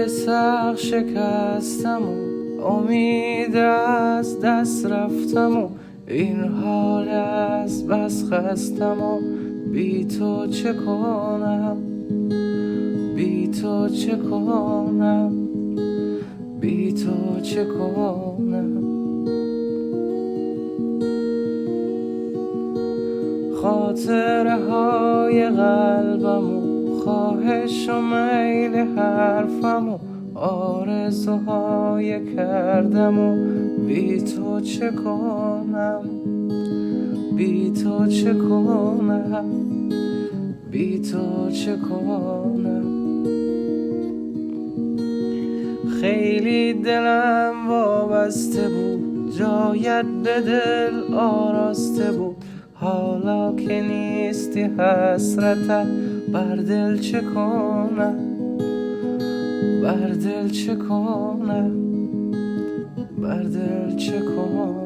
دل سخت شکستم و امید از دست رفتم و این حال از بس خستم و بی تو چه کنم، بی تو چه کنم، بی تو چه کنم. خاطره های قلبم و خواهش و میل حرفم و آرزوهای کردم و بی تو چه کنم، بی تو چه کنم، بی تو چه کنم. خیلی دلم وابسته بود، جایت به دل آراسته بود، حالا که نیستی حسرتت بر دل چه کنم، بر دل چه کنم، بر دل چه کنم.